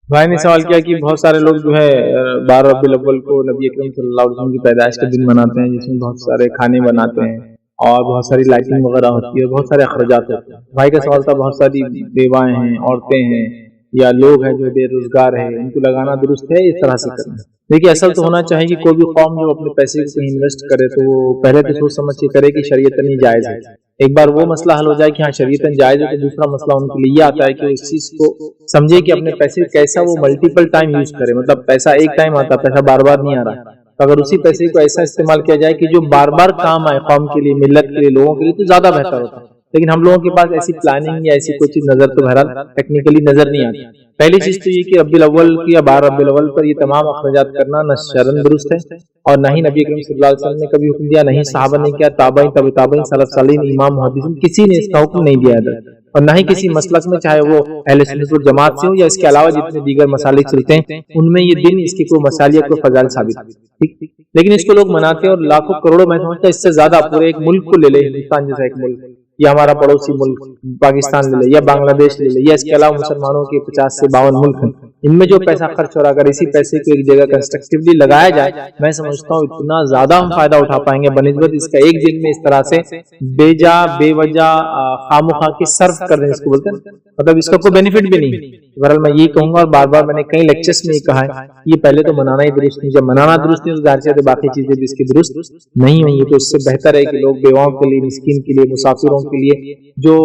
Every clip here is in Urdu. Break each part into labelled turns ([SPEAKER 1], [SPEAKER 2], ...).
[SPEAKER 1] بھائی نے سوال کیا کہ بہت سارے لوگ جو ہے 12 ربیع الاول کو نبی اکرم صلی اللہ علیہ وسلم کی پیدائش کا دن مناتے ہیں، جس میں بہت سارے کھانے بناتے ہیں اور بہت ساری لائٹنگ وغیرہ ہوتی ہے، بہت سارے اخراجات ہوتے ہیں۔ بھائی کا سوال تھا بہت ساری بیوائیں ہیں، عورتیں ہیں یا لوگ ہیں جو بے روزگار ہیں، ان کو لگانا درست ہے اس طرح سے کرنا؟ دیکھیے اصل تو ہونا چاہیے کہ کوئی بھی قوم جو اپنے پیسے کو کہیں انویسٹ کرے تو وہ پہلے تو سوچ سمجھ کے کرے کہ شریعتاً جائز ہے۔ ایک بار وہ مسئلہ حل ہو جائے کہ ہاں شریعتاً جائز ہے، تو دوسرا مسئلہ ان کے لیے یہ آتا ہے کہ اس چیز کو سمجھے کہ اپنے پیسے کیسا وہ ملٹیپل ٹائم یوز کرے، مطلب پیسہ ایک ٹائم آتا، پیسہ بار بار نہیں آ رہا، تو اگر اسی پیسے کو ایسا استعمال کیا جائے کہ جو بار بار کام آئے قوم کے لیے، ملت کے لیے، لوگوں کے لیے، تو زیادہ بہتر ہوتا ہے۔ لیکن ہم لوگوں کے پاس ایسی پلاننگ یا ایسی کوئی چیز نظر تو بہرحال ٹیکنیکلی نظر نہیں آتی۔ پہلی چیز تو یہ کہ ربیع الاول کی یا 12 ربیع الاول پر یہ تمام اخراجات کرنا نہ شرعاً درست ہے، اور نہ ہی نبی اکرم صلی اللہ علیہ وسلم نے کبھی حکم دیا، نہ ہی صحابہ نے کیا، تابعین، تبع تابعین، سلف صالحین، امام محدثین، کسی نے اس کا حکم نہیں دیا ہے، اور نہ ہی کسی مسلک میں، چاہے وہ اہل سنت والجماعت سے ہو یا اس کے علاوہ جتنے دیگر مسالک چلتے ہیں ان میں یہ دن اس کی کوئی مسالیت کو فضائل ثابت ہے۔ لیکن اس کو لوگ مناتے ہیں اور لاکھوں کروڑوں، میں سمجھتا اس سے زیادہ پورے ایک ملک کو لے لے، ہندوستان جیسا ایک ملک یا ہمارا پڑوسی ملک پاکستان لے لے یا بنگلہ دیش لے لے یا اس کے علاوہ مسلمانوں کے 50 سے 52 ملک ہیں، ان میں جو پیسہ خرچ ہو رہا ہے، اگر اسی پیسے کو ایک جگہ کنسٹرکٹیولی لگایا جائے، میں سمجھتا ہوں اتنا زیادہ ہم فائدہ اٹھا پائیں گے بنسبت اس کا ایک دن میں اس طرح سے بے جا بے وجہ خامخواہ کی صرف کر دیں، اس کو بولتے ہیں، مطلب اس کا کوئی بینیفٹ بھی نہیں۔ بہرحال میں یہ کہوں گا، اور بار بار میں نے کئی لیکچرز میں یہ کہا ہے، یہ پہلے تو منانا ہی درست نہیں، جب منانا درست نہیں تو ظاہر سی بات ہے باقی چیزیں بھی اس کی درست نہیں ہوں گی۔ تو اس سے بہتر ہے کہ لوگ بیواؤں کے لیے، مسکین کے لیے، مسافروں کے لیے، جو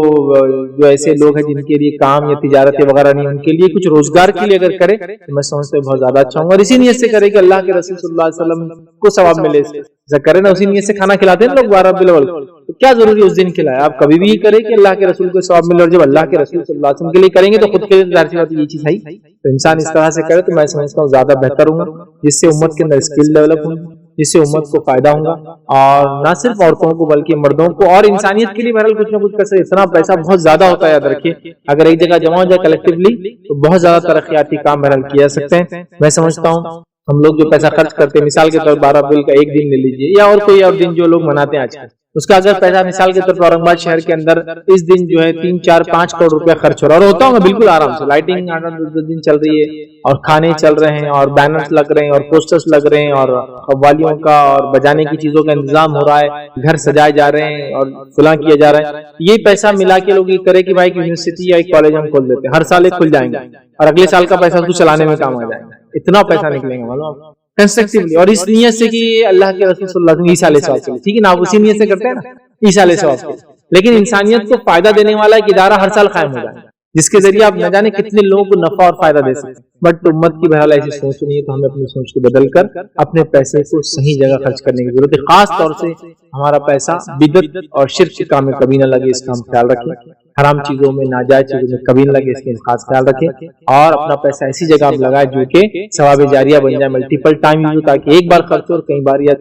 [SPEAKER 1] ایسے لوگ ہیں جن کے لیے کام یا تجارت وغیرہ نہیں، ان کے لیے کچھ روزگار کے لیے اگر کرے تو میں سمجھتا ہوں بہت زیادہ اچھا ہوں، اور اسی نیت سے کرے کہ اللہ کے رسول صلی اللہ علیہ وسلم کو ثواب ملے، ایسا کرے نا، اسی نیت سے کھانا کھلاتے ہیں لوگ 12 ربیع الاول، تو کیا ضروری اس دن کھلائے؟ آپ کبھی بھی یہ کریں کہ اللہ کے رسول کو ثواب ملے، اور جب اللہ کے رسول صلی اللہ علیہ وسلم کے لیے کریں گے تو خود کے لیے ظاہر سی بات یہ چیز ہے، تو انسان اس طرح سے کرے تو میں سمجھتا ہوں زیادہ بہتر ہوں گا، جس سے امت کے اندر اسکل ڈیولپ ہوں، جس سے امت کو فائدہ ہوگا، اور نہ صرف عورتوں کو بلکہ مردوں کو، اور انسانیت کے لیے بہرحال کچھ نہ کچھ کر سکے۔ اتنا پیسہ بہت زیادہ ہوتا ہے، یاد رکھیے اگر ایک جگہ جمع ہو جائے کلیکٹیولی تو بہت زیادہ ترقیاتی کام بہرحال کیا جا سکتے ہیں۔ میں سمجھتا ہوں ہم لوگ جو پیسہ خرچ کرتے ہیں، مثال کے طور پر 12 اپریل کا ایک دن لے لیجیے یا اور کوئی اور دن جو لوگ مناتے ہیں آج کل، اس کا اگر پیسہ مثال کے طور پر اورنگ آباد شہر کے اندر اس دن جو ہے 3 4 5 کروڑ روپے خرچ ہو رہا ہے، اور ہوتا ہوگا بالکل آرام سے، لائٹنگ 8 دن چل رہی ہے اور کھانے چل رہے ہیں اور بینرز لگ رہے ہیں اور پوسٹرز لگ رہے ہیں اور قوالیوں کا اور بجانے کی چیزوں کا انتظام ہو رہا ہے، گھر سجائے جا رہے ہیں اور فلاں کیا جا رہا ہے۔ یہ پیسہ ملا کے لوگ یہ کرے کہ بھائی یونیورسٹی یا ایک کالج ہم کھول دیتے ہیں، ہر سال ایک کھل جائیں گے اور اگلے سال کا پیسہ اس کو چلانے میں کام آ جائے گا، اتنا پیسہ نکلے گا معلوم کنسٹرکٹیولی، اور اس نیت سے کہ اللہ کے رسول صلی اللہ علیہ وسلم عیسیٰ علیہ السلام، ٹھیک ہے نا، آپ اسی نیت سے کرتے ہیں نا عیسیٰ علیہ السلام، لیکن انسانیت کو فائدہ دینے والا ایک ادارہ ہر سال قائم ہو جائے گا جس کے ذریعے آپ نہ جانے کتنے لوگوں کو نفع اور فائدہ دے سکتے ہیں۔ بٹ امت کی بہرحال ایسی سوچ نہیں ہے، تو ہمیں اپنی سوچ کو بدل کر اپنے پیسے کو صحیح جگہ خرچ کرنے کی ضرورت ہے، خاص طور سے ہمارا پیسہ بدعت اور شرک کے کام میں کبھی نہ لگے، اس کا ہم خیال رکھیں، حرام چیزوں میں، ناجائز چیزوں میں کبھی نہ لگے، اس کا خاص خیال رکھیں، اور اپنا پیسہ ایسی جگہ آپ لگائیں جو کہ ثواب جاریہ بن جائے، ملٹیپل ٹائم یوز ہو، تاکہ ایک بار خرچ ہو اور کئی بار یا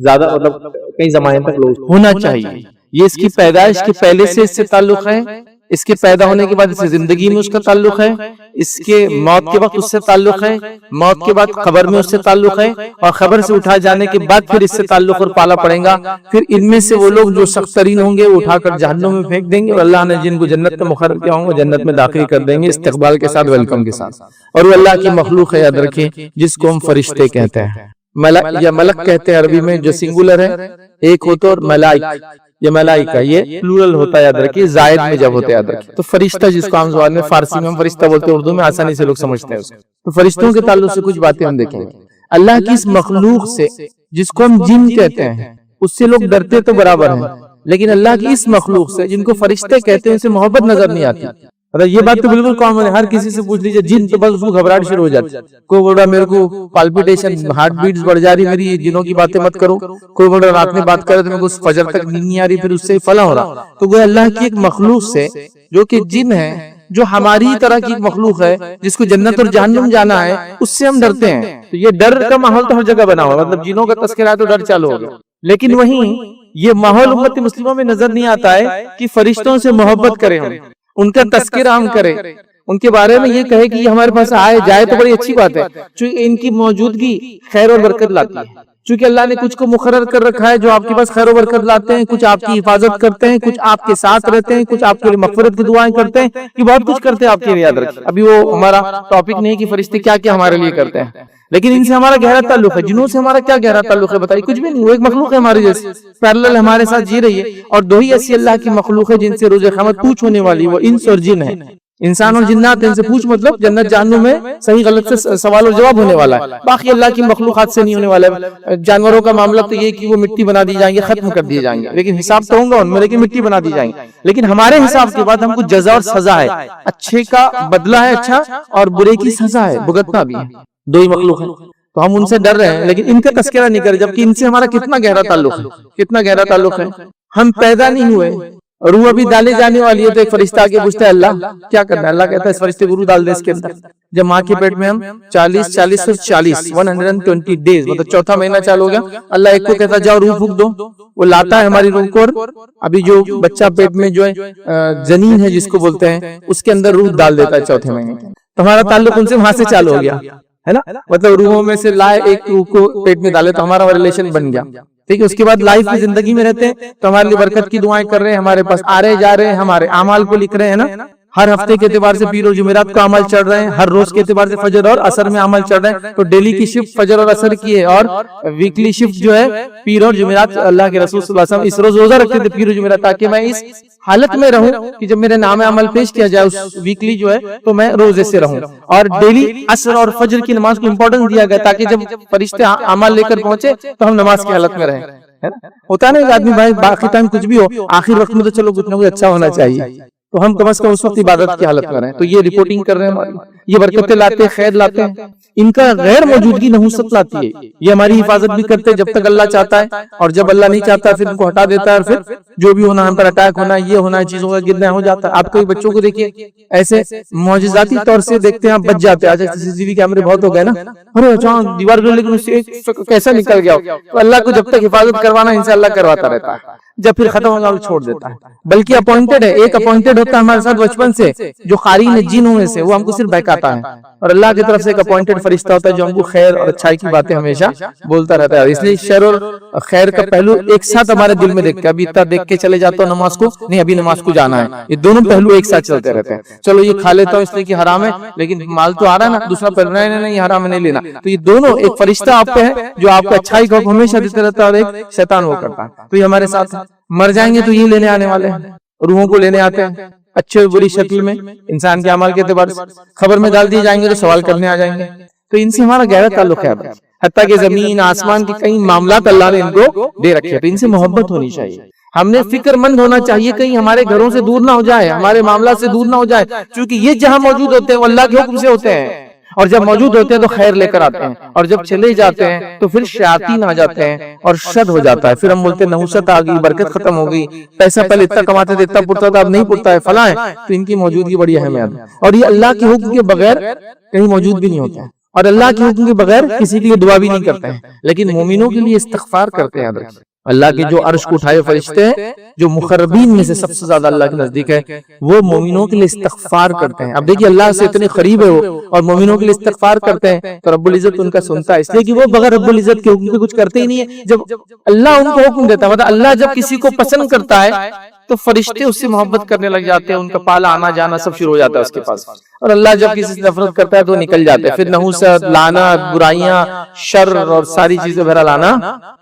[SPEAKER 1] زیادہ مطلب کئی زمانے تک لوگ
[SPEAKER 2] ہونا چاہیے۔ یہ اس کی پیدائش کے پہلے سے اس سے تعلق ہے، اس کے پیدا ہونے کے بعد اس سے زندگی میں اس کا تعلق ہے، اس کے موت کے وقت اس سے تعلق ہے، موت کے بعد قبر میں اس سے تعلق ہے، اور قبر سے اٹھا جانے کے بعد پھر اس سے تعلق اور پالا پڑے گا۔ پھر ان میں سے وہ لوگ جو سخت ترین ہوں گے وہ اٹھا کر جہنم میں پھینک دیں گے، اور اللہ نے جن کو جنت میں مقرر کیا ہوں گے جنت میں داخل کر دیں گے، استقبال کے ساتھ، ویلکم کے ساتھ۔ اور وہ اللہ کی مخلوق ہے، یاد رکھیں، جس کو ہم فرشتے کہتے ہیں، ملک یا ملک کہتے ہیں عربی میں، جو سنگولر ہے، ایک ہوتا اور ملائک یا ملائکہ یہ پلورل ہوتا ہے، یاد رکھیے، زائد میں جب ہوتا ہے، یاد رکھیے۔ تو فرشتہ جس کو عام زبان میں فارسی میں ہم فرشتہ بولتے ہیں، اردو میں آسانی سے لوگ سمجھتے ہیں اس کو۔ تو فرشتوں کے تعلق سے کچھ باتیں ہم دیکھیں گے۔ اللہ کی اس مخلوق سے جس کو ہم جن کہتے ہیں اس سے لوگ ڈرتے تو برابر ہیں، لیکن اللہ کی اس مخلوق سے جن کو فرشتے کہتے ہیں ان سے محبت نظر نہیں آتی۔ یہ بات تو بالکل کامن ہے، ہر کسی سے پوچھ لیجیے جن تو بس اس کو گھبراہٹ شروع ہو جاتی ہے۔ کوئی بول رہا میرے کو پالپیٹیشن، ہارٹ بیٹس بڑھ جا رہی میری، جنوں کی باتیں مت کرو۔ کوئی بول رہا رات میں بات کرے تو میرے کو فجر تک نیند نہیں آ رہی، پھر اس سے فلاں ہو رہا۔ تو وہ اللہ کی ایک مخلوق سے جو کہ جن ہے، جو ہماری طرح کی ایک مخلوق ہے، جس کو جنت اور جہنم جانا ہے، اس سے ہم ڈرتے ہیں۔ تو یہ ڈر کا ماحول تو ہر جگہ بنا ہوا ہے، مطلب جنوں کا تذکرہ ہے تو ڈر چالو ہو گیا۔ لیکن وہیں یہ ماحول امت مسلمہ میں نظر نہیں آتا ہے کہ فرشتوں سے محبت کریں، ہم ان کا تذکرہ ہم کریں، ان کے بارے میں یہ کہے کہ یہ ہمارے پاس آئے جائے تو بڑی اچھی بات ہے، چونکہ ان کی موجودگی خیر اور برکت لاتی ہے، چونکہ اللہ نے کچھ کو مقرر کر رکھا ہے جو آپ کے پاس خیر و برکت لاتے ہیں، کچھ آپ کی حفاظت کرتے ہیں، کچھ آپ کے ساتھ رہتے ہیں، کچھ آپ کے لیے مغفرت کی دعائیں کرتے ہیں، یہ بہت کچھ کرتے ہیں آپ کے لیے، یاد رکھیں۔ ابھی وہ ہمارا ٹاپک نہیں کہ فرشتے کیا کیا ہمارے لیے کرتے ہیں، لیکن ان سے ہمارا گہرا تعلق ہے۔ جنوں سے ہمارا کیا گہرا تعلق ہے بتائیے؟ کچھ بھی نہیں، وہ ایک مخلوق ہے ہماری جیسی، پیرلل ہمارے ساتھ جی رہی ہے، اور دو ہی ایسی اللہ کی مخلوق ہے جن سے روز قیامت پوچھ ہونے والی، وہ انس اور جن ہے۔ انسان اور جنات ان سے پوچھ مطلب جنت جہنم میں صحیح غلط سے سوال و جواب ہونے والا ہے، باقی اللہ کی مخلوقات سے نہیں ہونے والا ہے۔ جانوروں کا معاملہ تو یہ کہ وہ مٹی بنا دی جائیں گے، ختم کر دیے جائیں گے، لیکن حساب تو ہوگا ان میں، لیکن مٹی بنا دی جائیں گے۔ لیکن ہمارے حساب کے بعد ہم کو جزا اور سزا ہے، اچھے کا بدلہ ہے اچھا، اور برے کی سزا ہے، بھگتنا بھی ہے۔ دو ہی مخلوق ہیں تو ہم ان سے ڈر رہے ہیں، لیکن ان کا تذکرہ نہیں کر رہے، جبکہ ان سے ہمارا کتنا گہرا تعلق ہے، کتنا گہرا تعلق ہے۔ ہم پیدا نہیں ہوئے، روح ابھی ڈالے جانے والی ہے، تو ایک فرشتہ آگے پوچھتا ہے اللہ کیا کرنا ہے؟ اللہ کہتا ہے اس فرشتے کو روح ڈال دے اس کے اندر۔ جب ماں کے پیٹ میں ہم 120 ڈیز مطلب چوتھا مہینہ چالو ہو گیا، اللہ ایک کو کہتا ہے جاؤ روح پھونک دو، وہ لاتا ہے ہماری روح کو، اور ابھی جو بچہ پیٹ میں جو ہے جنین ہے جس کو بولتے ہیں، اس کے اندر روح ڈال دیتا ہے چوتھے مہینے۔ ہمارا تعلق ان سے وہاں سے چالو ہو گیا ہے نا، مطلب روحوں میں سے لائے ایک روح کو پیٹ میں ڈالے تو ہمارا ریلیشن بن گیا، ٹھیک ہے۔ اس کے بعد لائف کی زندگی میں رہتے ہیں تو ہمارے لیے برکت کی دعائیں کر رہے ہیں، ہمارے پاس آ رہے جا رہے ہیں، ہمارے اعمال کو لکھ رہے ہیں نا، ہر ہفتے کے اعتبار سے پیر و جمعرات کو عمل چڑھ رہے ہیں، ہر روز کے اعتبار سے فجر اور عصر میں عمل چڑھ رہے ہیں، تو ڈیلی کی شفٹ فجر اور عصر کی ہے، اور ویکلی شفٹ جو ہے پیر اور جمعرات۔ اللہ کے رسول صلی اللہ علیہ وسلم اس روز روزہ رکھتے تھے پیر و جمعرات، تاکہ میں اس حالت میں رہوں کہ جب میرے نام عمل پیش کیا جائے اس ویکلی جو ہے تو میں روزے سے رہوں، اور ڈیلی عصر اور فجر کی نماز کو امپورٹنس دیا گیا تاکہ جب فرشتے عمل لے کر پہنچے تو ہم نماز کی حالت میں رہیں۔ ہوتا ہے نا ایک آدمی بھائی باقی ٹائم کچھ بھی ہو، آخر وقت میں تو چلو کچھ نہ کچھ اچھا ہونا چاہیے، تو ہم کم از کم اس وقت عبادت کی حالت میں رہیں۔ تو یہ رپورٹنگ کر رہے ہیں ہماری، یہ برکتیں لاتے ہیں، خیر لاتے ہیں، ان کا غیر موجودگی نحوست لاتی ہے۔ یہ ہماری حفاظت بھی کرتے ہیں جب تک اللہ چاہتا ہے، اور جب اللہ نہیں چاہتا پھر ان کو ہٹا دیتا ہے، اور پھر جو بھی ہونا، ہم پر اٹیک ہونا، یہ ہونا، چیزوں کا گرنا ہو جاتا ہے۔ آپ کئی بچوں کو دیکھیے ایسے معجزاتی طور سے دیکھتے ہیں، آپ بچ جاتے ہیں، آج سی سی ٹی وی کیمرے بہت ہو گئے نا، ارے اچانک دیوار گرنے لیکن اس سے ایک کیسا نکل گیا، تو اللہ کو جب تک حفاظت کروانا ان سے اللہ کرواتا رہتا ہے، جب پھر ختم ہوگا وہ چھوڑ دیتا ہے۔ بلکہ اپوائنٹڈ ہے، ایک اپوائنٹڈ ہوتا ہے ہمارے ساتھ بچپن سے، جو قارئین ہے جنوں میں سے، وہ ہم کو صرف بہکاتا ہے، اور اللہ کی طرف سے ایک اپوائنٹڈ فرشتہ ہوتا ہے جو ہم کو خیر اور اچھائی کی باتیں ہمیشہ بولتا رہتا ہے۔ اس لیے شر اور خیر کا پہلو ایک ساتھ ہمارے دل میں دیکھتے ہیں، ابھی اتنا دیکھ کے چلے جاتا ہوں نماز کو، نہیں ابھی نماز کو جانا ہے، یہ دونوں پہلو ایک ساتھ چلتے رہتے ہیں۔ چلو یہ کھا لیتا ہوں اس لیے کہ حرام ہے، لیکن مال تو آ رہا ہے نا، دوسرا پہلو نہیں یہ حرام ہے نہیں لینا، تو یہ دونوں ایک فرشتہ آپ پہ ہے جو آپ کو اچھائی کا حکم ہمیشہ دیتے رہتا ہے، اور ایک شیطان وہ کرتا ہے، تو یہ ہمارے ساتھ مر جائیں گے تو یہ لینے آنے والے ہیں، روحوں کو لینے آتے ہیں اچھے بری شکل میں، انسان کے اعمال کے اعتبار سے خبر میں ڈال دیے جائیں گے تو سوال کرنے آ جائیں گے، تو ان سے ہمارا گہرا تعلق ہے، حتیٰ کہ زمین آسمان کے کئی معاملات اللہ نے ان کو دے رکھے، تو ان سے محبت ہونی چاہیے۔ ہم نے فکر مند ہونا چاہیے کہیں ہمارے گھروں سے دور نہ ہو جائے، ہمارے معاملات سے دور نہ ہو جائے، کیونکہ یہ جہاں موجود ہوتے ہیں وہ اللہ کے حکم سے ہوتے ہیں، اور جب موجود ہوتے ہیں تو خیر لے کر آتے ہیں، اور جب چلے جاتے ہیں تو پھر شیاطین آ جاتے ہیں اور شر ہو جاتا ہے، پھر ہم بولتے ہیں نحوست آ گئی، برکت ختم ہو گئی، پیسہ پہلے اتنا کماتے تھے اتنا پڑتا تھا اب نہیں پڑتا ہے، فلاں ہے، تو ان کی موجودگی بڑی اہمیت ہے، اور یہ اللہ کے حکم کے بغیر کہیں موجود بھی نہیں ہوتے ہیں، اور اللہ کے حکم کے بغیر کسی کے لیے دعا بھی نہیں کرتے ہیں، لیکن مومنوں کے لیے استغفار کرتے ہیں۔ اللہ کے جو عرش کو اٹھائے فرشتے ہیں، جو مقربین میں سے سب سے زیادہ اللہ کے نزدیک ہے، وہ مومنوں کے لیے استغفار کرتے ہیں۔ اب دیکھیے اللہ سے اتنے قریب ہے وہ، اور مومنوں کے لیے استغفار کرتے ہیں تو رب العزت ان کا سنتا ہے، اس لیے کہ وہ بغیر رب العزت کے حکم کے کچھ کرتے ہی نہیں ہے۔ جب اللہ ان کو حکم دیتا ہے، مطلب اللہ جب کسی کو پسند کرتا ہے تو فرشتے اس سے محبت کرنے لگ جاتے ہیں، ان کا پالا آنا جانا سب شروع ہو جاتا ہے اس کے پاس، اور اللہ جب کسی سے نفرت کرتا ہے تو نکل جاتے ہیں، پھر نحوست، لعنت، برائیاں، شر اور ساری چیزیں بہرحال آنا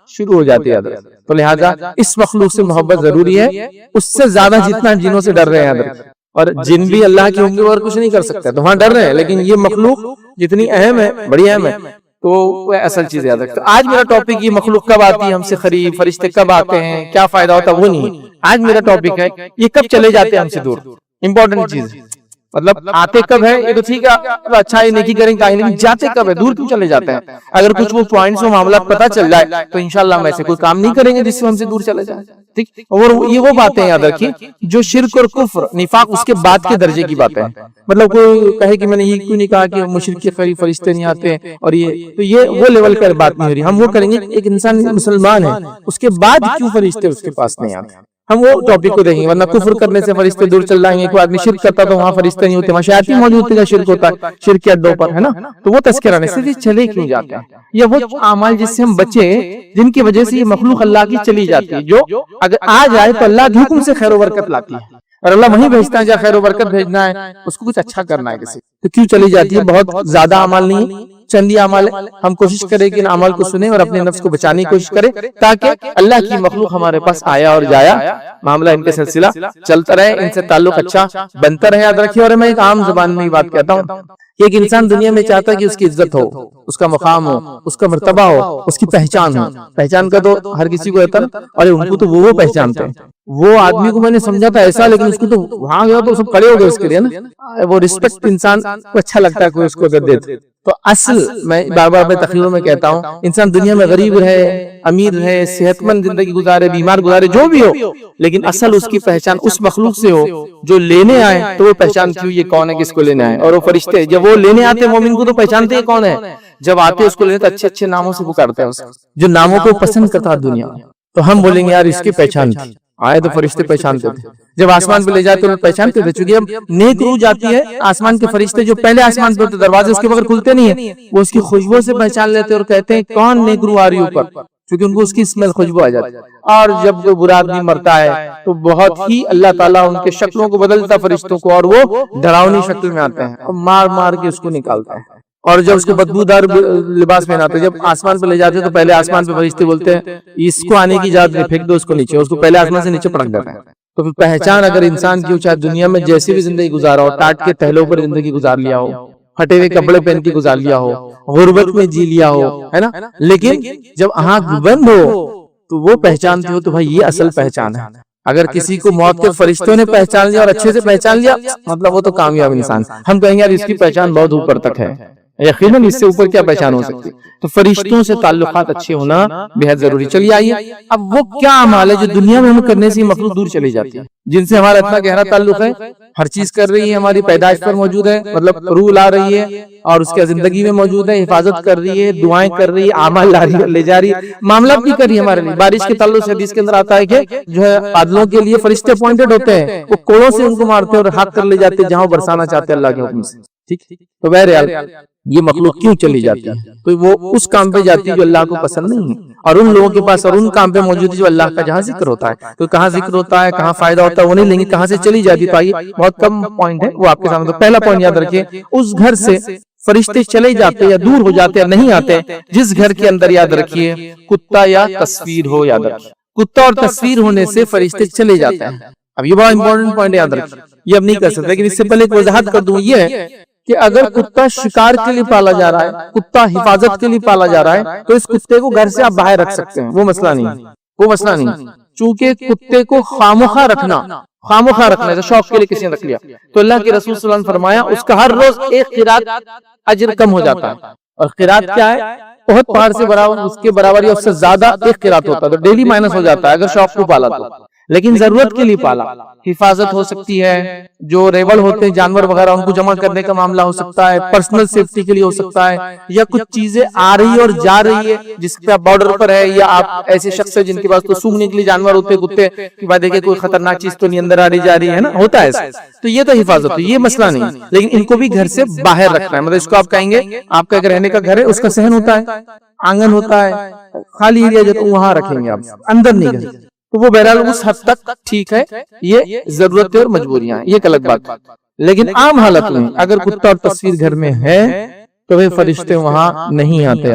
[SPEAKER 2] شروع ہو جاتی ہے۔ تو لہذا اس مخلوق سے محبت ضروری ہے، اس سے زیادہ جتنا جنوں سے ڈر رہے ہیں، اور جن بھی اللہ کے حکم اور کچھ نہیں کر سکتے تو وہاں ڈر رہے ہیں، لیکن یہ مخلوق جتنی اہم ہے، بڑی اہم ہے، تو وہ اصل چیز یاد رکھتے۔ آج میرا ٹاپک یہ مخلوق کب آتی ہے ہم سے قریب، فرشتے کب آتے ہیں، کیا فائدہ ہوتا ہے، وہ نہیں۔ آج میرا ٹاپک ہے یہ کب چلے جاتے ہیں ہم سے دور، امپورٹنٹ چیز، مطلب آتے کب ہے، یہ تو ٹھیک ہے اچھا ہی نیکی کریں گے، لیکن جاتے کب ہے، دور کیوں چلے جاتے ہیں۔ اگر کچھ وہ پوائنٹس و معاملات پتہ چل جائے تو انشاءاللہ ہم ایسے کوئی کام نہیں کریں گے جس سے ہم سے دور چلے جائیں، ٹھیک۔ اور یہ وہ باتیں یاد رکھیں جو شرک اور کفر، نفاق اس کے بعد کے درجے کی باتیں ہیں، مطلب کوئی کہے کہ میں نے یہ کیوں نہیں کہا کہ مشرک کے قریب فرشتے نہیں آتے ہیں، اور یہ تو یہ وہ لیول کا بات نہیں ہو رہی، ہم وہ کریں گے ایک انسان مسلمان ہے اس کے بعد کیوں فرشتے اس کے پاس نہیں آتے، ہم وہ ٹاپک کو دیکھیں گے، ورنہ کفر کرنے سے فرشتے دور چل جائیں گے. کوئی آدمی شرک کرتا تو وہاں فرشتے نہیں ہوتے، وہاں شیاطین موجود ہوتے، شرک ہوتا ہے شرک کے اڈوں پر، ہے نا. تو وہ تذکرہ نہیں، صرف چلے کیوں جاتے ہیں، یا وہ اعمال جس سے ہم بچے، جن کی وجہ سے یہ مخلوق اللہ کی چلی جاتی ہے، جو اگر آ جائے تو اللہ کے حکم سے خیر و برکت لاتی ہے، اور اللہ وہیں بھیجتا ہے جہاں خیر و برکت بھیجنا ہے، اس کو کچھ اچھا کرنا ہے کسی. تو کیوں چلی جاتی ہے؟ بہت زیادہ اعمال نہیں ہے، چند ہی اعمال ہے. ہم کوشش کریں کہ ان اعمال کو سنیں اور اپنے نفس کو بچانے کی کوشش کریں، تاکہ اللہ کی مخلوق ہمارے پاس آیا اور جایا معاملہ ان کا سلسلہ چلتا رہے، ان سے تعلق اچھا بنتا رہے. یاد رکھیے، اور میں ایک عام زبان میں یہ بات کہتا ہوں کہ ایک انسان دنیا میں چاہتا ہے کہ اس کی عزت ہو، اس کا مقام ہو، اس کا مرتبہ ہو، اس کی پہچان ہو. پہچان کا تو ہر کسی کو ہوتا ہے، اور ان کو تو وہ پہچانتے ہیں. وہ آدمی کو میں نے سمجھا تھا ایسا، لیکن اس کو تو وہاں گیا تو سب کھڑے ہو گئے اس کے لیے نا. وہ رسپیکٹ انسان کو اچھا لگتا ہے کوئی اس کو اگر دیتے. تو اصل میں بار بار تقریروں میں کہتا ہوں، انسان دنیا میں غریب رہے، امیر رہے، صحت مند زندگی گزارے، بیمار گزارے، جو بھی ہو، لیکن اصل اس کی پہچان اس مخلوق سے ہو جو لینے آئے. تو وہ پہچان کیوں یہ کون ہے، کس کو لینے آئے. اور وہ فرشتے جب وہ لینے آتے مومن کو تو پہچانتے ہیں کون ہے. جب آتے اس کو لینے تو اچھے اچھے ناموں سے پکارتے ہیں، جو ناموں کو پسند کرتا دنیا. تو ہم بولیں گے یار اس کی پہچان تھی، آئے تو فرشتے پہچانتے تھے. جب آسمان پہ لے جاتے تو پہچانتے تھے، چونکہ اب نیک روح جاتی ہے، آسمان کے فرشتے جو پہلے آسمان پہ ہوتے، دروازے اس کے بغیر کھلتے نہیں ہیں، وہ اس کی خوشبو سے پہچان لیتے اور کہتے ہیں کون نیک روح آ رہی اوپر، کیونکہ ان کو اس کی اسمیل خوشبو آ جاتی. اور جب کوئی برا آدمی مرتا ہے تو بہت ہی اللہ تعالیٰ ان کے شکلوں کو بدلتا فرشتوں کو، اور وہ ڈراؤنی شکل میں آتے ہیں اور مار مار کے اس کو نکالتا ہے. اور جب اس کو بدبودار لباس پہناتے، جب آسمان پہ لے جاتے تو پہلے آسمان پہ فرشتے بولتے ہیں اس کو آنے کی اجازت نہیں، پھینک دو اس کو نیچے. اس کو پہلے آسمان سے نیچے پٹک دیتے ہیں. تو پھر پہچان اگر انسان کی، چاہے دنیا میں جیسی بھی زندگی گزارا ہو، ٹاٹ کے تہلوں پر زندگی گزار لیا ہو، پھٹے ہوئے کپڑے پہن کے گزار لیا ہو، غربت میں جی لیا ہو، ہے نا، لیکن جب آنکھ بند ہو تو وہ پہچانتے ہو تو بھائی یہ اصل پہچان ہے. اگر کسی کو موت کے فرشتوں نے پہچان لیا اور اچھے سے پہچان لیا، مطلب وہ تو کامیاب انسان. ہم کہیں گے یار اس کی پہچان بہت اوپر تک ہے، یقیناً اس سے اوپر کیا پہچان ہو سکتی. تو فرشتوں سے تعلقات اچھے ہونا بہت ضروری. چلیے آئیے، اب وہ کیا اعمال ہے جو دنیا میں ہم کرنے سے مخلوق دور چلی جاتی ہے، جن سے ہمارا اتنا گہرا تعلق ہے، ہر چیز کر رہی ہے، ہماری پیدائش پر موجود ہے، مطلب روح لا رہی ہے اور اس کے زندگی میں موجود ہے، حفاظت کر رہی ہے، دعائیں کر رہی ہے، اعمال لا رہی ہے، لے جا رہی ہے، معاملات بھی کر رہی ہے ہمارے لیے. بارش کے تعلق سے حدیث کے اندر آتا ہے کہ جو ہے بادلوں کے لیے فرشتے اپوائنٹڈ ہوتے ہیں، وہ کوڑوں سے ان کو مارتے ہیں اور ہاتھ کر لے جاتے ہیں جہاں وہ برسانا چاہتے ہیں اللہ کے حکم سے. ٹھیک. تو بہرحال یہ مخلوق کیوں چلی جاتی ہے؟ تو وہ اس کام پہ جاتی ہے جو اللہ کو پسند نہیں ہے، اور ان لوگوں کے پاس اور ان کام پہ موجود ہے جو اللہ کا جہاں ذکر ہوتا ہے. تو کہاں ذکر ہوتا ہے، کہاں فائدہ ہوتا ہے وہ نہیں لیں گے، کہاں سے چلی جاتی. تو آئیے بہت کم پوائنٹ ہے وہ آپ کے سامنے. تو پہلا پوائنٹ یاد رکھیے، اس گھر سے فرشتے چلے جاتے یا دور ہو جاتے یا نہیں آتے جس گھر کے اندر، یاد رکھیے، کتا یا تصویر ہو. یاد رکھیے کتا اور تصویر ہونے سے فرشتے چلے جاتے ہیں. اب یہ بڑا امپورٹنٹ پوائنٹ ہے، یاد رکھیے. یہ اب نہیں کر سکتے، لیکن اس سے پہلے ایک وضاحت کر دوں، یہ ہے کہ اگر کتا شکار کے لیے پالا جا رہا ہے، کتا حفاظت کے لیے پالا جا رہا ہے، تو اس کتے کو گھر سے آپ باہر رکھ سکتے ہیں، وہ مسئلہ نہیں. چونکہ کتے کو خامخواہ رکھنا ہے، شوق کے لیے کسی نے رکھ لیا تو اللہ کے رسول صلی اللہ علیہ وسلم نے فرمایا اس کا ہر روز ایک قرات اجر کم ہو جاتا ہے. اور قرات کیا ہے؟ بہت پہاڑ سے برابر، اس کے برابر یا اس سے زیادہ ایک قرات ہوتا ہے، تو ڈیلی مائنس ہو جاتا ہے اگر شوق کو پالا تو. لیکن ضرورت کے لیے پالا، حفاظت ہو سکتی ہے، جو ریبل ہوتے ہیں جانور وغیرہ ان کو جمع کرنے کا معاملہ ہو سکتا ہے، پرسنل سیفٹی کے لیے ہو سکتا ہے، یا کچھ چیزیں آ رہی ہے اور جا رہی ہے جس پہ آپ بارڈر پر ہے، یا آپ ایسے شخص ہیں جن کے پاس تو سونگنے کے لیے جانور ہوتے ہیں کتے کہ بھائی دیکھیں کوئی خطرناک چیز تو نہیں اندر آ رہی جا رہی ہے نا، ہوتا ہے ایسا. تو یہ تو حفاظت ہے، یہ مسئلہ نہیں. لیکن ان کو بھی گھر سے باہر رکھنا ہے، مطلب اس کو آپ کہیں گے آپ کا ایک رہنے کا گھر ہے، اس کا صحن ہوتا ہے، آنگن ہوتا ہے، خالی ایریا جو تو وہاں رکھیں گے آپ، اندر نہیں گھر. تو وہ بہرحال اس حد تک ٹھیک ہے، یہ ضرورتیں اور مجبوریاں ہیں، یہ ایک الگ بات. لیکن عام حالت میں اگر کتا اور تصویر گھر میں ہے تو وہ فرشتے وہاں نہیں آتے.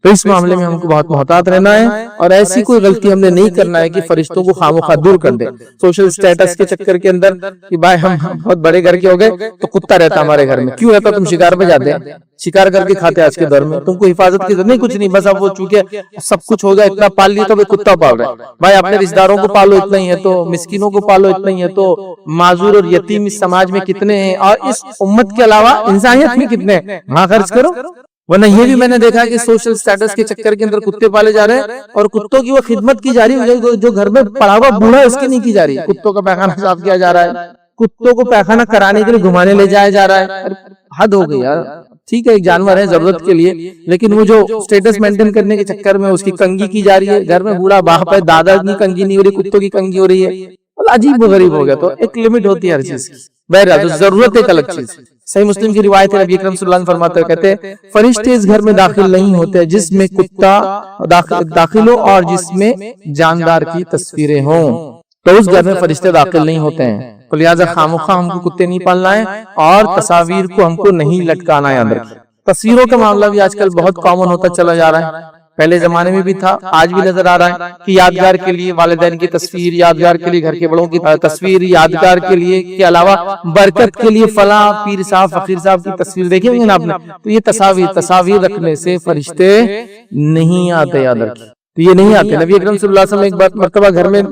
[SPEAKER 2] تو اس معاملے میں ہم کو بہت محتاط رہنا ہے، اور ایسی کوئی غلطی ہم نے نہیں کرنا ہے کہ فرشتوں کو خامخواہ دور کر دیں سوشل سٹیٹس کے چکر کے اندر کہ بھائی ہم بہت بڑے گھر کے ہو گئے تو کتا رہتا ہمارے گھر میں. کیوں رہتا؟ تم شکار پہ جاتے ہیں، شکار کر کے کھاتے آج کے دور میں، تم کو حفاظت کی ضرورت نہیں، کچھ نہیں، بس اب وہ چونکہ سب کچھ ہو گیا، اتنا پال لیا تو وہ کتا پال رہے ہیں. بھائی اپنے رشتہ داروں کو پالو اتنا ہی ہے، تو مسکینوں کو پالو اتنا ہی ہے، تو معذور اور یتیم اس سماج میں کتنے ہیں، اور اس امت کے علاوہ انسانیت میں کتنے ہیں، وہاں خرچ کرو. ورنہ یہ بھی میں نے دیکھا کہ سوشل سٹیٹس کے چکر کے اندر کتے پالے جا رہے ہیں اور کتوں کی وہ خدمت کی جا رہی ہے جو گھر میں پڑا ہوا بوڑھا ہے اس کی نہیں کی جا رہی. کتوں کا پیخانہ صاف کیا جا رہا ہے، کتوں کو پیخانہ کرانے کے لیے گھمانے لے جایا جا رہا ہے. حد ہو گئی یار. ٹھیک ہے ایک جانور ہے ضرورت کے لیے، لیکن وہ جو اسٹیٹس مینٹین کرنے کے چکر میں اس کی کنگھی کی جا رہی ہے، گھر میں بوڑھا باپ ہے، دادا کی کنگھی نہیں ہو رہی، کتوں کی کنگھی ہو رہی ہے، عجیب و غریب ہو گیا. تو ایک لمٹ ہوتی ہے ہر چیز کی. بہرحال ضرورت ایک الگ چیز. صحیح مسلم کی روایت ہے، نبی اکرم صلی اللہ علیہ وسلم فرماتے ہیں، کہتے ہیں فرشتے اس گھر میں داخل نہیں ہوتے جس میں کتا داخل ہو اور جس میں جاندار کی تصویریں ہوں. تو اس گھر میں فرشتے داخل نہیں ہوتے ہیں. تو لہٰذا خامخواہ ہم کو کتے نہیں پالنا ہے اور تصاویر کو ہم کو نہیں لٹکانا ہے. یاد رکھیں تصویروں کا معاملہ بھی آج کل بہت کامن ہوتا چلا جا رہا ہے. پہلے زمانے میں بھی تھا، آج بھی نظر آ رہا ہے کہ یادگار کے لیے والدین کی تصویر، یادگار کے لیے گھر کے بڑوں کی تصویر، یادگار کے لیے کے علاوہ برکت کے لیے فلاں پیر صاحب فقیر صاحب کی تصویر دیکھی ہوگی نا آپ نے. تو یہ تصاویر رکھنے سے فرشتے نہیں آتے. یاد رکھیں تو یہ نہیں آتے. نبی اکرم صلی اللہ علیہ وسلم ایک بار مرتبہ گھر میں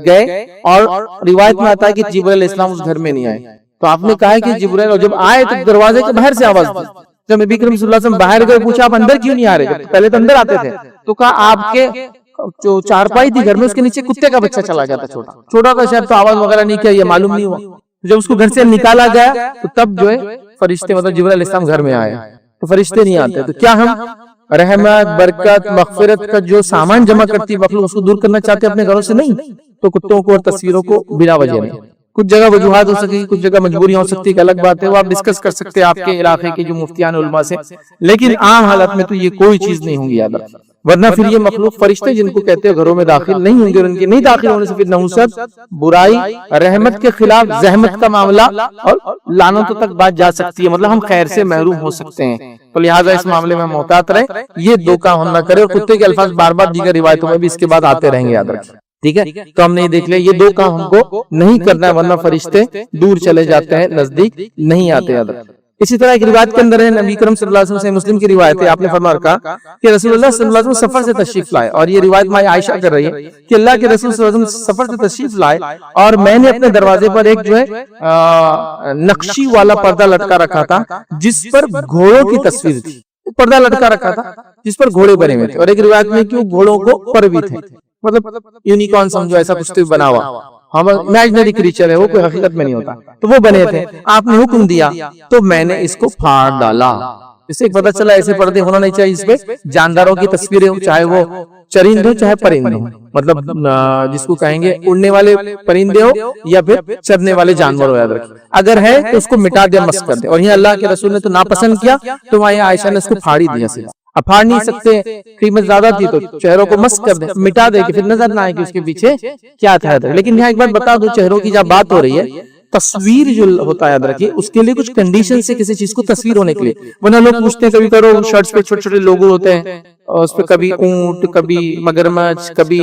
[SPEAKER 2] گئے اور روایت میں آتا ہے کہ جبرائیل علیہ السلام اس گھر میں نہیں آئے. تو آپ نے کہا کہ جبرائیل، اور جب آئے تو دروازے کے باہر سے آواز دی. جب نبی کریم صلی اللہ علیہ وسلم باہر گئے، پوچھا آپ اندر کیوں نہیں آ رہے؟ پہلے تو اندر آتے تھے. تو کہا آپ کے جو چارپائی تھی گھر میں، اس کے نیچے کتے کا بچہ چلا گیا تھا، چھوٹا تھا شاید، تو آواز وغیرہ نہیں کیا، یہ معلوم نہیں ہوا. جب اس کو گھر سے نکالا گیا تو تب جو ہے فرشتے مطلب جبرائیل علیہ السلام گھر میں آئے. تو فرشتے نہیں آتے. تو کیا ہم رحمت، برکت، مغفرت کا جو سامان جمع کرتی مخلوق اس کو دور کرنا چاہتے ہیں اپنے گھروں سے؟ نہیں. تو کتوں کو اور تصویروں کو بلا وجہ نہیں. کچھ جگہ وجوہات ہو سکتی، کچھ جگہ مجبوریاں ہو سکتی، ایک الگ بات ہے، وہ آپ ڈسکس کر سکتے ہیں آپ کے علاقے کے جو مفتیان علماء سے. لیکن عام حالت میں تو یہ کوئی چیز نہیں ہوں گی. یاد رکھیں ورنہ پھر یہ مخلوق فرشتے جن کو کہتے ہیں گھروں میں داخل نہیں ہوں گے، اور ان کے نہیں داخل ہونے سے پھر نحوست، برائی، رحمت کے خلاف زحمت کا معاملہ اور لعنتوں تک بات جا سکتی ہے. مطلب ہم خیر سے محروم ہو سکتے ہیں. تو لہٰذا اس معاملے میں محتاط رہیں، یہ دو کام ہم نہ کریں. اور کتے کے الفاظ بار بار دیگر روایتوں میں بھی اس کے بعد آتے رہیں گے. یاد رکھیں ٹھیک ہے. تو ہم نے دیکھ لیا یہ دو کام ہم کو نہیں کرنا ہے، ورنہ فرشتے دور چلے جاتے ہیں، نزدیک نہیں آتے. یاد رکھیں. اسی طرح ایک روایت کے اندر ہے، نبی کرم صلی اللہ علیہ وسلم سے مسلم کی روایت ہے، آپ نے فرمایا کہا کہ رسول اللہ صلی اللہ علیہ وسلم سفر سے تشریف لائے. اور یہ روایت ماں عائشہ کر رہی ہے کہ اللہ کے رسول صلی اللہ علیہ وسلم سفر سے تشریف لائے اور میں نے اپنے دروازے پر ایک جو ہے نقشی والا پردہ لٹکا رکھا تھا جس پر گھوڑوں کی تصویر تھی. پردہ لٹکا رکھا تھا جس پر گھوڑے بنے ہوئے تھے، اور ایک روایت میں کہ گھوڑوں کو پر بھی تھے، مطلب یونیکارن سمجھو، ایسا کچھ تو بنا ہوا، ہم امیجنری کریچر ہے، وہ کوئی حقیقت میں نہیں ہوتا. تو وہ بنے تھے. آپ نے حکم دیا تو میں نے اس کو پھاڑ ڈالا. اس سے ایک پتہ چلا ایسے پردے ہونا نہیں چاہیے، اس پہ جانداروں کی تصویریں ہوں، چاہے وہ چرند ہو چاہے پرند ہو، مطلب جس کو کہیں گے اڑنے والے پرندے ہو یا پھر چرنے والے جانور ہو. یاد رکھیں اگر ہے تو اس کو مٹا دے، مسخ کر دے. اور یہ اللہ کے رسول نے تو ناپسند کیا، تو وہاں عائشہ نے اس کو پھاڑ ہی دیا. سیدھا اب پھاڑ نہیں سکتے، قیمت زیادہ تھی، تو چہروں کو مسخ کر دے، مٹا دے کہ پھر نظر نہ آئے کہ اس کے پیچھے کیا تھا. لیکن یہاں ایک بات بتا دو، چہروں کی جب بات ہو رہی ہے، تصویر جو ہوتا ہے یاد رکھیے اس کے لیے کچھ کنڈیشن سے کسی چیز کو تصویر ہونے کے لیے. ورنہ لوگ پوچھتے ہیں کبھی کرو شرٹس پہ چھوٹے چھوٹے لوگو ہوتے ہیں، اور اس پہ کبھی اونٹ، کبھی مگرمچھ، کبھی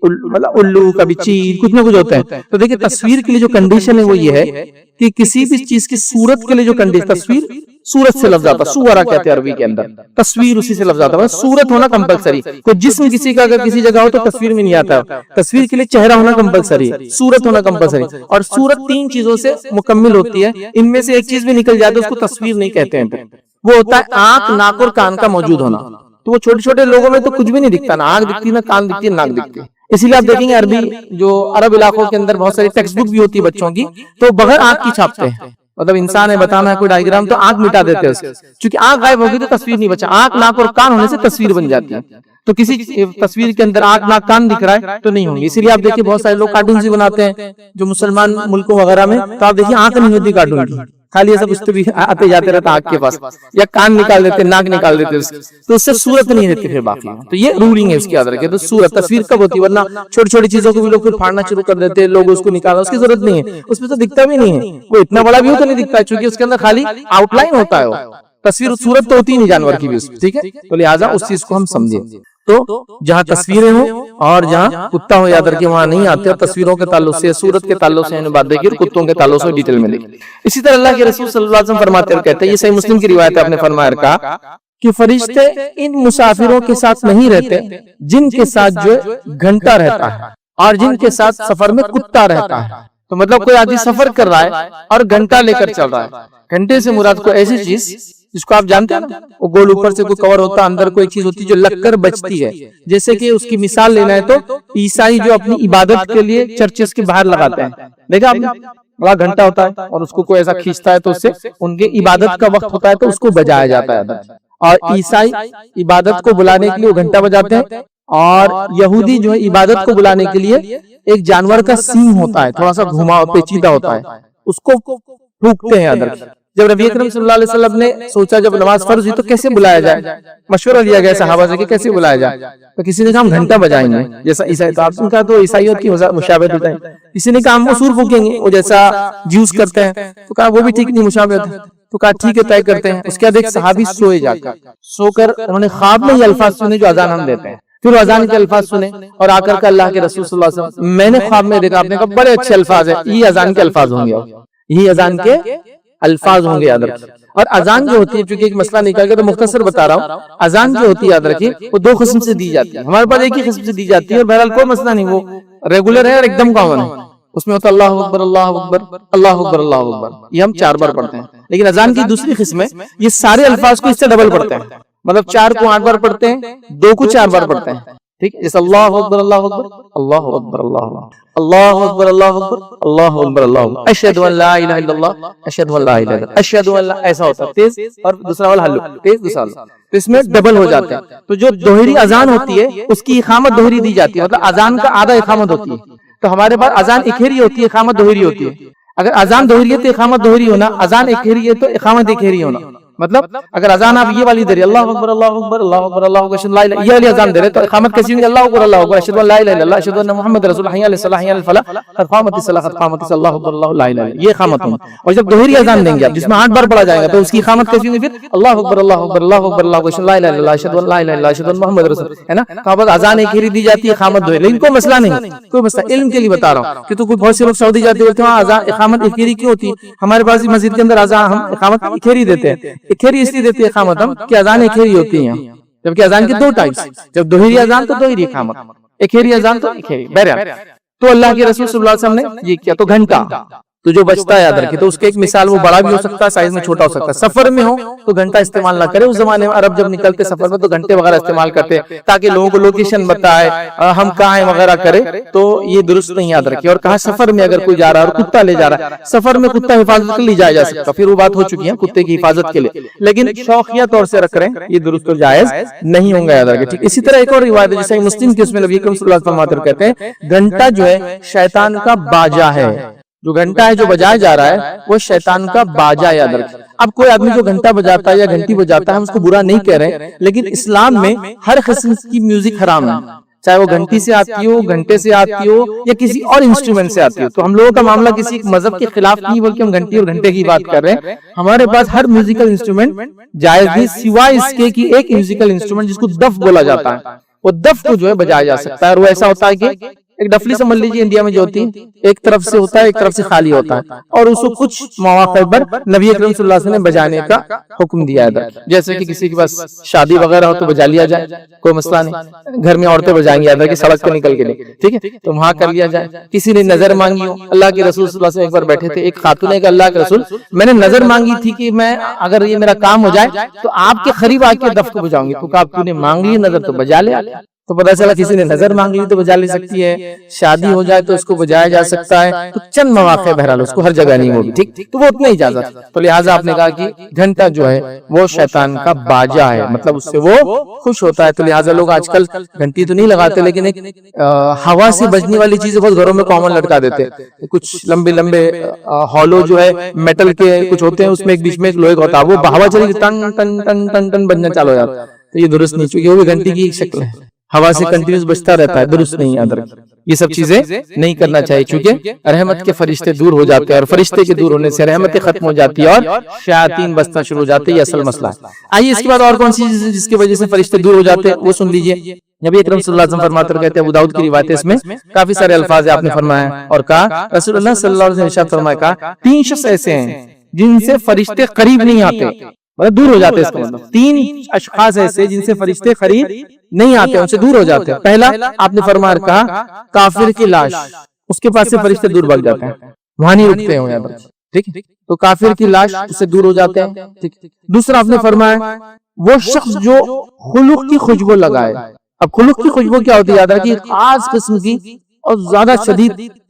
[SPEAKER 2] مطلب الو، کبھی چیل، کچھ نہ کچھ ہوتا ہے. تو دیکھیں تصویر کے لیے جو کنڈیشن ہے وہ یہ ہے کہ کسی بھی چیز کی صورت کے لیے جو کنڈیشن، تصویر صورت سے لفظ آتا، سورہ کہتے ہیں عربی کے اندر، تصویر اسی سے لفظ آتا ہے، صورت ہونا کمپلسری. کوئی جسم کسی کا اگر کسی جگہ ہو تو تصویر میں نہیں آتا. تصویر کے لیے چہرہ ہونا کمپلسری ہے، صورت ہونا کمپلسری. اور صورت 3 چیزوں سے مکمل ہوتی ہے، ان میں سے ایک چیز بھی نکل جائے تو اس کو تصویر نہیں کہتے ہیں. وہ ہوتا ہے آنکھ، ناک اور کان کا موجود ہونا. تو وہ چھوٹے چھوٹے لوگوں میں تو کچھ بھی نہیں دکھتا، نہ آنکھ دکھتی، نہ کان دکھتی، نہ ناک دکھتی. اسی لیے آپ دیکھیں گے عربی جو عرب علاقوں کے اندر بہت ساری ٹیکسٹ بک بھی ہوتی ہے بچوں کی، تو بغیر آنکھ کی چھاپتے ہیں. مطلب انسان ہے، بتانا ہے کوئی ڈائیگرام تو آنکھ مٹا دیتے ہیں اس کی، چونکہ آنکھ غائب ہوگی تو تصویر نہیں بچا. آنکھ، ناک اور کان ہونے سے تصویر بن جاتی ہے. تو کسی تصویر کے اندر آنکھ، ناک، کان دکھ رہا ہے تو نہیں ہوں گی. اسی لیے آپ دیکھیں بہت سارے لوگ کارٹون بھی بناتے ہیں جو مسلمان ملکوں وغیرہ میں، تو آپ دیکھیں آنکھ نہیں ہوتی کارٹون کی، خالی ایسا کچھ تو بھی آتے جاتے رہتا آنکھ کے پاس، یا کان نکال دیتے، ناک نکال دیتے، تو اس سے صورت نہیں رہتی پھر باقی. تو یہ رولنگ ہے اس کی، یاد رکھیں. تو صورت تصویر کب ہوتی ہے؟ ورنہ چھوٹی چھوٹی چیزوں کو بھی لوگ پھر پھاڑنا شروع کر دیتے ہیں، لوگ اس کو نکالنا، اس کی ضرورت نہیں ہے. اس میں تو دکھتا بھی نہیں ہے، وہ اتنا بڑا بھی ہو تو نہیں دکھتا ہے، چونکہ اس کے اندر خالی آؤٹ لائن ہوتا ہے. وہ تصویر صورت تو ہوتی نہیں جانور کی بھی اس میں، ٹھیک ہے. تو لہٰذا اس چیز کو ہم سمجھیں. تو جہاں تصویریں ہوں اور جہاں کتا ہو، یاد رکھیں وہاں نہیں آتے. اور تصویروں کے تعلق سے، صورت کے تعلق سے بات دیکھیے، اور کتوں کے تعلق سے ڈیٹیل میں دیکھیے. اسی طرح اللہ کے رسول صلی اللہ علیہ وسلم فرماتے ہیں، کہتے ہیں، یہ صحیح مسلم کی روایت ہے، آپ نے فرمایا کہا کہ فرشتے ان مسافروں کے ساتھ نہیں رہتے جن کے ساتھ جو گھنٹہ رہتا ہے اور جن کے ساتھ سفر میں کتا رہتا ہے. تو مطلب کوئی آدمی سفر کر رہا ہے اور گھنٹہ لے کر چل رہا ہے. گھنٹے سے مراد کوئی ایسی چیز جس کو آپ جانتے ہیں نا، وہ گول اوپر سے کوئی کور ہوتا ہے، اندر کوئی چیز ہوتی ہے جو لگ کر بچتی ہے. جیسے کہ اس کی مثال لینا ہے تو عیسائی جو اپنی عبادت کے لیے چرچز کے باہر لگاتے ہیں، دیکھا آپ نے، بڑا گھنٹہ ہوتا ہے اور اس کو کوئی ایسا کھینچتا ہے تو اس سے ان کے عبادت کا وقت ہوتا ہے تو اس کو بجایا جاتا ہے. اور عیسائی عبادت کو بلانے کے لیے وہ گھنٹہ بجاتے ہیں, اور یہودی جو ہے عبادت کو بلانے کے لیے ایک جانور کا سینگ ہوتا ہے, تھوڑا سا گھما پیچیدہ ہوتا ہے, اس کو پھونکتے ہیں ادرک. جب نبی اکرم صلی اللہ علیہ وسلم نے سوچا جب نماز فرض ہوئی تو کیسے بلایا جائے, مشورہ لیا گیا صحابہ سے کہ کیسے بلایا جائے, تو کسی نے کہا ہم گھنٹہ بجائیں گے جیسا عیسائی, تو آپ نے کہا تو عیسائیت کی مشابہت ہوتا ہے. کسی نے کہا ہم وہ سور پھونکیں گے وہ جیسا جیوز کرتے ہیں, تو کہا وہ بھی ٹھیک نہیں مشابہت ہے, تو کہا ٹھیک ہے طے کرتے ہیں. اس کے بعد ایک صحابی سوئے جا کر, سو کر انہوں نے خواب میں یہ الفاظ سنے جو اذان ہم دیتے ہیں, پھر اذان کے الفاظ سنے اور آ کر اللہ کے رسول صلی اللہ علیہ وسلم میں نے خواب میں دیکھا, آپ نے کہا بڑے اچھے الفاظ ہیں, یہ اذان کے الفاظ ہوں گے, یہی اذان کے الفاظ ہوں گے, یاد رکھیں. اور اذان جو ہوتی ہے, چونکہ ایک مسئلہ نکال کے تو مختصر بتا رہا ہوں, اذان جو ہوتی ہے یاد رکھیے وہ دو قسم سے دی جاتی ہے. ہمارے پاس ایک ہی قسم سے دی جاتی ہے اور بہرحال کوئی مسئلہ نہیں, وہ ریگولر ہے اور ایک دم کامن ہے. اس میں ہوتا ہے اللہ اکبر اللہ اکبر اللہ اکبر اللہ اکبر, یہ ہم 4 بار پڑھتے ہیں. لیکن اذان کی دوسری قسم ہے, یہ سارے الفاظ کو اس سے ڈبل پڑھتے ہیں, مطلب 4 کو 8 بار پڑھتے ہیں, 2 کو 4 بار پڑھتے ہیں. ٹھیک ہے, جیسے اللہ اکبر اللہ اکبر اللہ اکبر اللہ اکبر اللہ اکبر اللہ اکبر اللہ اکبر اشہد ان لا الہ الا اللہ اشہد ان لا الہ الا اللہ اشہد ان لا, ایسا ہوتا ہے تیز, اور دوسرا والا ہلو تیز, دوسرا والا, تو اس میں ڈبل ہو جاتے ہیں. تو جو دوہری اذان ہوتی ہے اس کی اقامت دوہری دی جاتی ہے, مطلب اذان کا آدھا اقامت ہوتی ہے. تو ہمارے پاس اذان اکھیری ہوتی ہے, اقامت دوہری ہوتی ہے. اگر اذان دوہری ہے تو اقامت دوہری ہونا, اذان اکھیری ہے تو اقامت اکھیری ہونا. مطلب اگر اذان آپ یہ والی دے رہے اللہ اکبر اللہ اکبر اللہ اکبر اللہ اکبر اشہد ان لا الہ, یہ والی اذان دے رہے تو اقامت کیسی ہوگی, اللہ اکبر اللہ اکبر اشہد ان لا الہ الا اللہ اشہد ان محمد رسول اللہ حی علی الصلاۃ حی علی الفلاح قد قامت الصلاۃ قد قامت الصلاۃ اللہ اکبر اللہ لا الہ الا اللہ, یہ اقامت ہوگی. اور جب دوہری اذان دیں گے آپ جس میں 8 بار پڑھا جائے گا تو اس کی اقامت کیسی ہوگی, پھر اللہ اکبر اللہ اکبر اللہ اکبر اللہ اکبر اشہد ان لا الہ الا اللہ اشہد ان لا الہ الا اللہ اشہد ان محمد رسول, ہے نا. تو بس اذان ایک ہی دی جاتی ہے, اقامت دوہری. لیکن کوئی مسئلہ نہیں, کوئی مسئلہ علم کے لیے بتا رہا ہوں کہ تو کوئی بہت سے لوگ سعودی جاتے ہوتے ہیں اذان اقامت ایک ہی کیوں ہوتی ہے. ہمارے پاس مسجد کے اندر اذان ہم اقامت ایک ہی دیتے ہیں, ایک ہی اس لیے دیتے ہیں اقامت ہم کہ اذان ایک ہی ہوتی ہیں, جبکہ اذان کے 2 ٹائپس, جب دوہری اذان تو دوہری اقامت, ایک ہی اذان تو ایک ہی. بہرحال تو اللہ کے رسول صلی اللہ علیہ وسلم نے یہ کیا, تو گھنٹہ تو جو بچتا ہے یاد رکھیے, تو اس کے ایک مثال وہ بڑا بھی ہو سکتا ہے, سائز میں چھوٹا ہو سکتا ہے. سفر میں ہو تو گھنٹہ استعمال نہ کرے. اس زمانے میں عرب جب نکلتے سفر میں تو گھنٹے وغیرہ استعمال کرتے تاکہ لوگوں کو لوکیشن بتائے, ہم کہاں ہیں وغیرہ کرے, تو یہ درست نہیں, یاد رکھیے. اور کہاں سفر میں اگر کوئی جا رہا ہے اور کتا لے جا رہا ہے, سفر میں کتا حفاظت کے لیے جایا جا سکتا, پھر وہ بات ہو چکی ہے کتے کی حفاظت کے لیے, لیکن شوقیہ طور سے رکھ رہے ہیں یہ درست اور جائز نہیں ہوں گا, یاد رکھیے. ٹھیک, اسی طرح ایک اور روایت ہے جیسے مسلم کے, اس میں نبی اکرم صلی اللہ علیہ وسلم کہتے ہیں گھنٹہ جو ہے شیطان کا باجا ہے. جو گھنٹہ ہے جو بجایا جا رہا ہے وہ شیطان کا باجا, یاد رکھیں. اب کوئی آدمی جو گھنٹہ بجاتا ہے یا گھنٹی بجاتا ہے ہم اس کو برا نہیں کہہ رہے, لیکن اسلام میں ہر قسم کی میوزک حرام ہے, چاہے وہ گھنٹی سے آتی ہو, گھنٹے سے آتی ہو, یا کسی اور انسٹرومنٹ سے آتی ہو. تو ہم لوگوں کا معاملہ کسی مذہب کے خلاف نہیں بلکہ ہم گھنٹی اور گھنٹے کی بات کر رہے ہیں. ہمارے پاس ہر میوزیکل انسٹرومنٹ جائز بھی, سوائے اس کے کہ ایک میوزیکل انسٹرومنٹ جس کو دف بولا جاتا ہے, وہ دف کو جو ہے بجایا جا سکتا ہے. اور وہ ایسا ہوتا ہے کہ ایک ڈفلی سمجھ لیجیے انڈیا میں جو ہوتی ہے, ایک طرف سے ہوتا ہے ایک طرف سے خالی ہوتا ہے, اور اس کو کچھ مواقع پر نبی اکرم صلی اللہ علیہ وسلم نے بجانے کا حکم دیا ہے. جیسے کہ کسی کے پاس شادی وغیرہ ہو تو بجا لیا جائے, کوئی مسئلہ نہیں. گھر میں عورتیں بجائیں گی کہ سڑک پہ نکل کے لیے, ٹھیک ہے, تو وہاں کر لیا جائے. کسی نے نظر مانگی ہو, اللہ کے رسول صلی اللہ علیہ وسلم ایک بار بیٹھے تھے, ایک خاتون نے کہا اللہ کے رسول میں نے نظر مانگی تھی کہ میں اگر یہ میرا کام ہو جائے تو آپ کے قریب آ کے دف کو بجاؤں گی. تو کہا آپ نے مانگ لی نظر تو بجا لے. تو پتہ چلا کسی نے نظر مانگ لی تو بجا لے سکتی ہے, شادی ہو جائے تو اس کو بجایا جا سکتا ہے. تو چند مواقع بہرحال, اس کو ہر جگہ نہیں ہوگی, ٹھیک, تو وہ اتنا اجازت. تو لہٰذا آپ نے کہا کہ گھنٹہ جو ہے وہ شیطان کا باجا ہے, مطلب اس سے وہ خوش ہوتا ہے. تو لہٰذا لوگ آج کل گھنٹی تو نہیں لگاتے, لیکن ایک ہوا سے بجنے والی چیزیں بہت گھروں میں کامن لٹکا دیتے. کچھ لمبے لمبے ہالو جو ہے میٹل کے کچھ ہوتے ہیں, اس میں ایک بیچ میں ایک لوہے کا ہوتا ہے, وہ ہوا چلے گی ٹن ٹن ٹن ٹن ٹن بجنا چالو ہو جاتا ہے. تو یہ درست نہیں, چونکہ وہ بھی گھنٹی کی ایک شکل ہے, ہوا سے کنٹینیوس بجتا رہتا ہے, درست نہیں. یاد رکھیں یہ سب چیزیں نہیں کرنا چاہیے, چونکہ رحمت کے فرشتے دور ہو جاتے ہیں, اور فرشتے کے دور ہونے سے رحمتیں ختم ہو جاتی ہے اور شیاطین بسنا شروع ہو جاتے ہیں. یہ اصل مسئلہ ہے. آئیے اس کے بعد اور کون سی چیز جس کی وجہ سے فرشتے دور ہو جاتے ہیں وہ سن لیجئے. نبی اکرم صلی اللہ علیہ وسلم فرماتے کہتے ہیں, ابو داؤد کی روایت ہے, اس میں کافی سارے الفاظ آپ نے فرمایا اور کہا رسول اللہ صلی اللہ علیہ وسلم ارشاد فرمایا, کہا 3 شخص ایسے ہیں جن سے فرشتے قریب نہیں آتے, مطلب دور ہو جاتے. اس کا مطلب 3 اشخاص ایسے جن سے فرشتے قریب نہیں آتے, ان سے دور ہو جاتے ہیں. پہلا آپ نے فرمایا کہا کافر کی لاش, اس کے پاس سے فرشتے دور بھاگ جاتے ہیں, وہاں نہیں رکتے ہیں, ٹھیک, تو کافر کی لاش اس سے دور ہو جاتے ہیں, ٹھیک. دوسرا آپ نے فرمایا وہ شخص جو خلق کی خوشبو لگائے. اب خلق کی خوشبو کیا ہوتی ہے, یاد رکھیے خاص قسم کی اور زیادہ شدید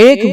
[SPEAKER 2] 1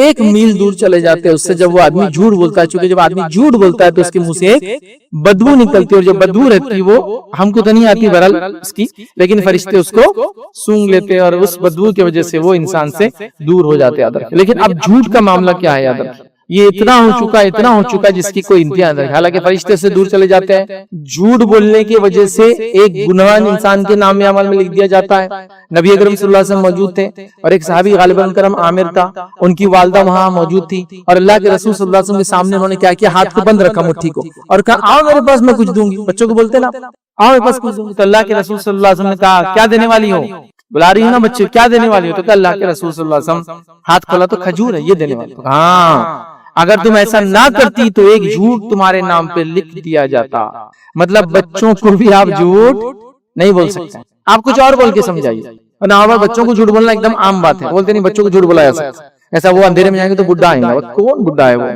[SPEAKER 2] 1 میل دور چلے جاتے ہیں اس سے جب وہ آدمی جھوٹ بولتا ہے، چونکہ جب آدمی جھوٹ بولتا ہے تو اس کے منہ سے ایک بدبو نکلتی ہے، اور جو بدبو رہتی ہے وہ ہم کو تو نہیں آتی بہرحال اس کی، لیکن فرشتے اس کو سونگ لیتے ہیں اور اس بدبو کی وجہ سے وہ انسان سے دور ہو جاتے ہیں. لیکن اب جھوٹ کا معاملہ کیا ہے یاد رکھیں، یہ اتنا ہو چکا ہے جس کی کوئی انتہا نہیں. حالانکہ فرشتے سے دور چلے جاتے ہیں، جھوٹ بولنے کی وجہ سے ایک گناہگار انسان کے نام عمل میں لکھ دیا جاتا ہے. نبی اکرم صلی اللہ علیہ وسلم موجود تھے اور ایک صحابی غالباً کرم عامر تھا، ان کی والدہ وہاں موجود تھی، اور اللہ کے رسول صلی اللہ علیہ وسلم کے سامنے انہوں نے کیا کیا، ہاتھ کو بند رکھا مٹھی کو اور کہا آؤ میرے پاس میں کچھ دوں گی. بچوں کو بولتے نا آؤ میرے پاس کچھ دوں گی، تو اللہ کے رسول صلی اللہ علیہ وسلم نے کہا کیا دینے والی ہو، بلا رہی ہو نا بچے، کیا دینے والی ہو؟ تو کہ اللہ کے رسول صلی اللہ علیہ وسلم ہاتھ کھولا تو کھجور ہے، یہ دینے والی. ہاں اگر تم ایسا نہ کرتی تو ایک جھوٹ تمہارے نام پہ لکھ دیا جاتا. مطلب بچوں کو بھی آپ جھوٹ نہیں بول سکتے، آپ کچھ اور بول کے سمجھائیے. بچوں کو جھوٹ بولنا ایک دم عام بات ہے، بولتے نہیں بچوں کو جھوٹ بولا ایسا وہ اندھیرے میں جائیں گے تو بڈھا آئیں گا. کون بڈھا ہے وہ،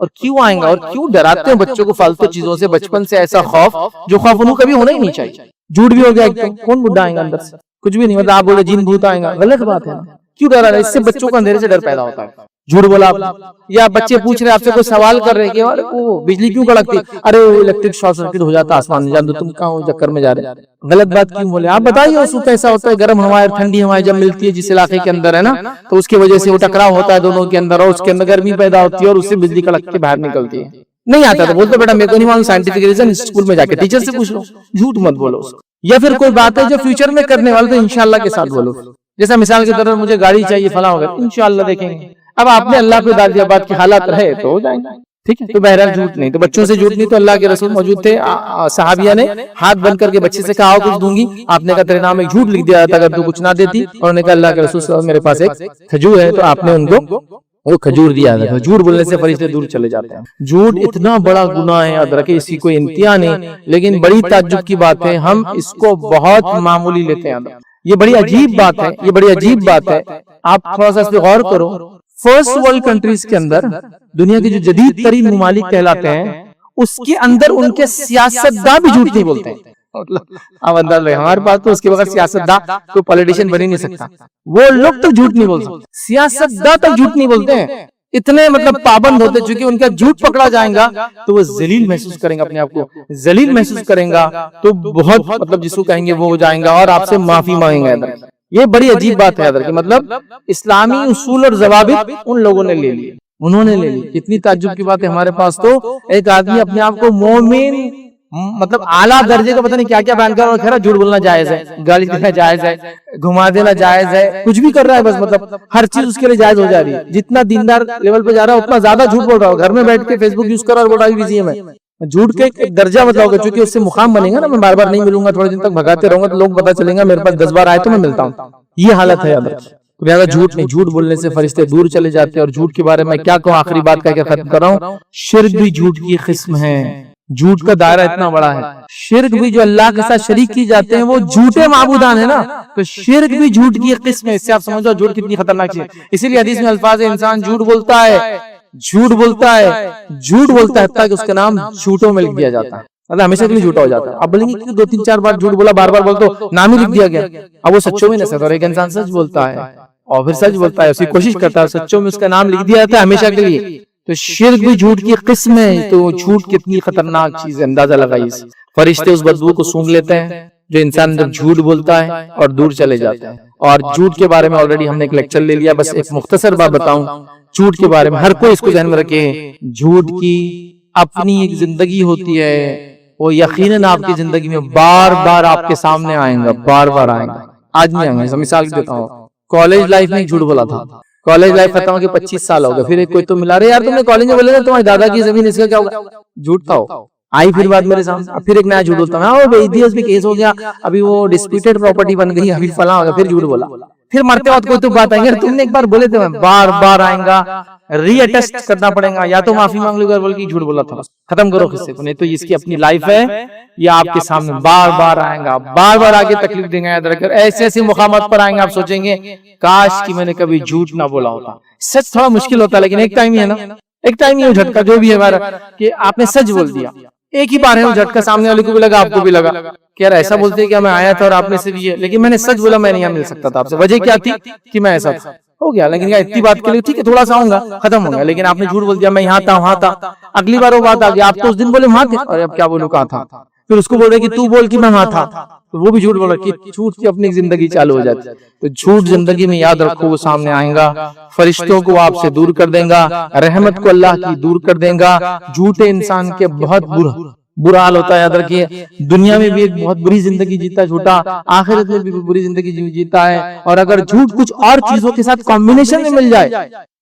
[SPEAKER 2] اور کیوں آئیں گا، اور کیوں ڈراتے ہیں بچوں کو فالتو چیزوں سے بچپن سے؟ ایسا خوف جو خوف انہوں کبھی ہونا ہی نہیں چاہیے. جھوٹ بھی ہو گیا ایک دم، کون بڈھا آئیں گا اندر سے، کچھ بھی نہیں. مطلب آپ بولے جن بھوت آئیں گا، غلط بات ہے نا. کیوں ڈرا رہا ہے؟ اس سے بچوں کو اندھیرے سے ڈر پیدا ہوتا ہے. جھوٹ بولا آپ نے، یا بچے پوچھ رہے آپ سے کوئی سوال کر رہے کہ وہ بجلی کیوں کڑکتی، ارے الیکٹرک شارٹ سرکٹ ہو جاتا آسمان میں، جان دو تم کہاں چکر میں جا رہے. غلط بات کیوں بولے آپ بتائیے. اس کو کیسا ہوتا ہے، گرم ہوائیں اور ٹھنڈی ہوائیں جب ملتی ہے جس علاقے کے اندر ہے نا، تو اس کی وجہ سے وہ ٹکراؤ ہوتا ہے دونوں کے اندر، اور اس کے اندر گرمی پیدا ہوتی ہے اور اس سے بجلی کڑک کے باہر نکلتی ہے. نہیں آتا تو بولتے بیٹا میرے کو نہیں معلوم، سائنٹیفک ریزن اسکول میں جا کے ٹیچر سے پوچھ لو. جھوٹ مت بولو. یا پھر کوئی بات ہے جو فیوچر میں کرنے والے تو انشاءاللہ کے ساتھ بولو. جیسا مثال کے طور پر مجھے گاڑی چاہیے فلاں ہوگا، انشاءاللہ دیکھیں گے. اب آپ نے اللہ پہ ڈال دیا بات کی حالات رہے تو ہو جائیں گے، ٹھیک ہے. تو بہرحال جھوٹ نہیں. تو بچوں سے جھوٹ نہیں. تو اللہ کے رسول موجود تھے، صحابیہ نے ہاتھ بند کر کے بچے سے کہا کچھ دوں گی. آپ نے کہا تیرے نام ایک جھوٹ لکھ دیا تھا اگر تو کچھ نہ دیتی. اور انہوں نے کہا اللہ کے رسول صلی اللہ علیہ وسلم میرے پاس ایک کھجور ہے، تو آپ نے ان کو وہ کھجور دیا تھا. جھوٹ بولنے سے فرشتے دور چلے جاتے ہیں. جھوٹ اتنا بڑا گناہ ہے یاد رکھیں، اس کی کوئی انتہا نہیں. لیکن بڑی تعجب کی بات ہے ہم اس کو بہت معمولی لیتے ہیں. یہ بڑی عجیب بات ہے، یہ بڑی عجیب بات ہے. آپ تھوڑا سا اس پہ غور کرو. فرسٹ ورلڈ کنٹریز کے اندر، دنیا کے جو جدید ترین ممالک کہلاتے ہیں، اس کے اندر ان کے سیاستداں بھی جھوٹ نہیں بولتے ہیں. اب انداز لے، ہمارے پاس تو اس کے بغیر سیاستداں کوئی پولیٹیشین بن ہی نہیں سکتا. وہ لوگ تو جھوٹ نہیں بول سکتے، سیاستداں تک جھوٹ نہیں بولتے ہیں. اتنے مطلب پابند ہوتے، چونکہ ان کا جھوٹ پکڑا جائے گا تو وہ ذلیل محسوس کریں گا، اپنے آپ کو ذلیل محسوس کریں گا، تو بہت مطلب جس کو کہیں گے وہ ہو جائیں گا اور آپ سے معافی مانگیں گے. یہ بڑی عجیب بات ہے کہ مطلب اسلامی اصول اور ضوابط ان لوگوں نے لے لیے، انہوں نے لے لی. اتنی تعجب کی بات ہے ہمارے پاس تو ایک آدمی اپنے آپ کو مومن مطلب اعلیٰ درجے کا پتہ نہیں کیا کیا بیان کر رہا ہے. جھوٹ بولنا جائز ہے، گالی دینا جائز ہے، گھما دینا جائز ہے، کچھ بھی کر رہا ہے، بس مطلب ہر چیز اس کے لیے جائز ہو جا رہی ہے. جتنا دیندار لیول پہ جا رہا ہے اتنا زیادہ جھوٹ بول رہا ہے. گھر میں بیٹھ کے فیس بک یوز کر رہا ہے اور بول رہا ہے بزی ہے میں. جھوٹ کے ایک درجہ مطلب ہوگا، چونکہ اس سے مقام بنے گا نا. میں بار بار نہیں ملوں گا، تھوڑے دن تک بھگاتے رہوں گا تو لوگ پتہ چلیں گا میرے پاس 10 بار آئے تو میں ملتا ہوں. یہ حالت ہے یاد رکھیں. لہٰذا جھوٹ نہیں. جھوٹ بولنے سے فرشتے دور چلے جاتے ہیں. اور جھوٹ کے بارے میں کیا کہوں، آخری بات کہہ کے ختم کر رہا ہوں. شرک بھی جھوٹ کی قسم ہے. جھوٹ کا دائرہ اتنا بڑا ہے. شرک بھی جو اللہ کے ساتھ شریک کی جاتے ہیں وہ جھوٹے معبودان ہیں نا، تو شرک بھی جھوٹ کی ایک قسم ہے. اس سے آپ سمجھو جھوٹ کتنی خطرناک چیز ہے. اسی لیے حدیث میں الفاظ ہے انسان جھوٹ بولتا ہے، جھوٹ بولتا ہے، جھوٹ بولتا ہے، حتیٰ کہ اس کا نام جھوٹوں میں لکھ دیا جاتا ہے. مطلب ہمیشہ کے لیے جھوٹا ہو جاتا ہے. اب بولیں گے کہ 2-3-4 بار جھوٹ بولا، بار بار بول تو نام ہی لکھ دیا گیا. اب وہ سچوں میں نہیں سکتا. اور ایک انسان سچ بولتا ہے اور پھر سچ بولتا ہے، اسی کوشش کرتا ہے، سچوں میں اس کا نام لکھ دیا جاتا ہے ہمیشہ کے لیے. تو شرک بھی جھوٹ کی قسم ہے. تو جھوٹ کتنی خطرناک چیز ہے، اندازہ لگائیے. فرشتے اس بدبو کو سونگھ لیتے ہیں جو انسان جب جھوٹ بولتا ہے اور دور چلے جاتے ہیں. اور جھوٹ کے بارے میں آلریڈی ہم نے ایک لیکچر لے لیا. بس ایک مختصر بات بتاؤں جھوٹ کے بارے میں. ہر کوئی اس کو ذہن میں رکھے، جھوٹ کی اپنی ایک زندگی ہوتی ہے. وہ یقیناً آپ کی زندگی میں بار بار آپ کے سامنے آئیں گا، بار بار آئیں گا. آج نہیں آئیں گے. مثال دیتا ہوں، کالج لائف میں ایک جھوٹ بولا تھا. کالج لائف ختم ہو کے 25 سال ہو گئے. پھر ایک کوئی تو ملا رہے یار تم نے کالج میں بولے تھے تمہارے دادا کی زمین، اس کا کیا ہوگا؟ جھوٹ تھا. آئی پھر بات میرے سامنے. اب پھر ایک نیا جھوٹ بولتا ہوں، اس میں کیس ہو گیا، ابھی وہ ڈسپیوٹیڈ پراپرٹی بن گئی، ابھی فلاں ہو گیا. پھر جھوٹ بولا. پھر مرتے وقت کوئی تو بات آئیں گے، تم نے ایک بار بولے تھے، بار بار آئیں گا. ری اٹیسٹ کرنا پڑے گا، یا تو معافی مانگ لو گا بول کے جھوٹ بولا تھا، ختم کرو قصے کو. نہیں تو اس کی اپنی لائف ہے، یہ آپ کے سامنے بار بار آئیں گا، بار بار آگے تکلیف دیں گے. یاد رکھ کر ایسے ایسے مقامات پر آئیں گے آپ سوچیں گے کاش کہ میں نے کبھی جھوٹ نہ بولا ہوتا. سچ تھوڑا مشکل ہوتا ہے، لیکن ایک ٹائم ہی ہے نا، ایک ٹائم ہی جھٹکا جو بھی ہے ہمارا کہ آپ نے سچ بول دیا. ایک ہی بار ہے وہ جھٹکا، سامنے والے کو بھی لگا، آپ کو بھی لگا کہ یار ایسا بولتے کہ میں آیا تھا اور آپ نے سے بھی ہے، لیکن میں نے سچ بولا میں نہیں یہاں مل سکتا تھا آپ سے، وجہ کیا تھی کہ میں ایسا تھا، ہو گیا، لیکن اتنی بات کے لیے ٹھیک ہے تھوڑا سا آؤں گا، ختم ہو گیا، لیکن آپ نے جھوٹ بول دیا میں یہاں تھا وہاں تھا، اگلی بار وہ بات آ گئی، آپ تو اس دن بولے وہاں تھے، اور اب کیا بولوں کہاں تھا، پھر اس کو بول رہے کہ تو بول کہ میں وہاں تھا، تو وہ بھی جھوٹ بول رہا کہ جھوٹ کی اپنی زندگی چالو ہو جاتی، تو جھوٹ زندگی میں یاد رکھو وہ سامنے آئیں گا، فرشتوں کو آپ سے دور کر دیں گا، رحمت کو اللہ کی دور کر دیں گا، جھوٹے انسان کے بہت برا حال ہوتا ہے، یاد رکھیے دنیا میں بھی ایک بہت بری زندگی جیتا ہے جھوٹا، آخرت میں بھی بری زندگی جیتا ہے، اور اگر جھوٹ کچھ اور چیزوں کے ساتھ کمبینیشن میں مل جائے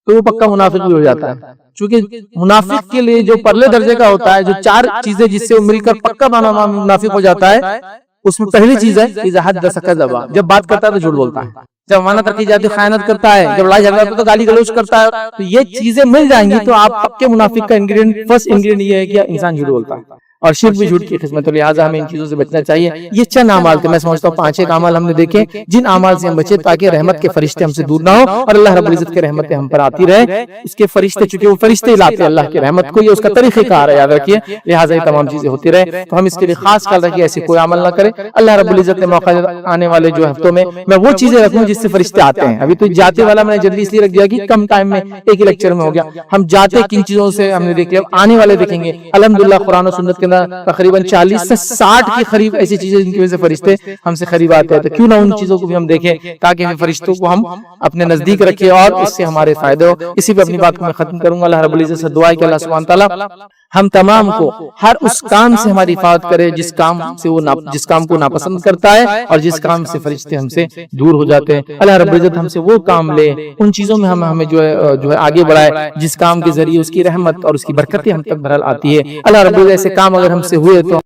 [SPEAKER 2] تو وہ پکا منافق بھی ہو جاتا ہے، چونکہ منافق کے لیے جو پرلے درجے کا ہوتا ہے، جو 4 چیزیں جس سے وہ مل کر پکا منافق ہو جاتا ہے، اس میں پہلی چیز ہے اذا حدث کذب، جب بات کرتا ہے تو جھوٹ بولتا ہے، جب امانت رکھی جاتی ہے خیانت کرتا ہے، جب لڑائی جھگڑا تو گالی گلوچ کرتا ہے، تو یہ چیزیں مل جائیں گی تو آپ پکے منافق کا انگریڈینٹ، فرسٹ انگریڈینٹ یہ ہے کہ انسان جھوٹ بولتا ہے، اور شرک بھی جھوٹ کی قسمت، تو لہٰذا ہمیں ان چیزوں سے بچنا چاہیے۔ یہ چند اعمال تھے، میں سمجھتا ہوں 5 اعمال ہم نے دیکھے جن اعمال سے ہم بچے تاکہ رحمت کے فرشتے ہم سے دور نہ ہو اور اللہ رب العزت کے رحمتیں ہم پر آتی رہے۔ اس کے فرشتے چونکہ وہ فرشتے لاتے ہیں اللہ کی رحمت کو، یہ اس کا طریقہ کار ہے، یاد رکھیے، لہٰذا یہ تمام چیزیں ہوتی رہے، تو ہم اس کے لیے خاص خیال رکھیے ایسے کوئی عمل نہ کرے۔ اللہ رب العزت نے موقع آنے والے جو ہفتوں میں وہ چیزیں رکھوں جس سے فرشتے آتے ہیں، ابھی تو جاتے والا میں نے جلدی اس لیے رکھ دیا کہ کم ٹائم میں ایک ہی لیکچر میں ہو گیا، ہم جاتے کن چیزوں سے ہم نے دیکھ لیا، آنے والے دیکھیں گے الحمدللہ قرآن و سنت کے اندر تقریباً 40 سے 60 کے قریب ایسی چیزیں جن کی وجہ سے فرشتے ہم سے قریب آتے ہیں، تو کیوں نہ ان چیزوں کو بھی ہم دیکھیں تاکہ ہم فرشتوں کو ہم اپنے نزدیک رکھیں اور اس سے ہمارے فائدے ہو۔ اسی پہ اپنی بات کو میں ختم کروں گا۔ اللہ رب العزت سے دعا ہے کہ اللہ سبحانہ تعالیٰ ہم تمام کو ہر اس کام سے ہماری حفاظت کرے جس کام کو ناپسند کرتا ہے اور جس کام سے فرشتے ہم سے دور ہو جاتے ہیں۔ اللہ رب العزت ہم سے وہ کام لے، ان چیزوں میں ہمیں جو ہے آگے بڑھائے جس کام کے ذریعے اس کی رحمت اور اس کی برکتیں ہم تک بہرحال آتی ہے۔ اللہ رب العزت ایسے کام اگر ہم سے ہوئے تو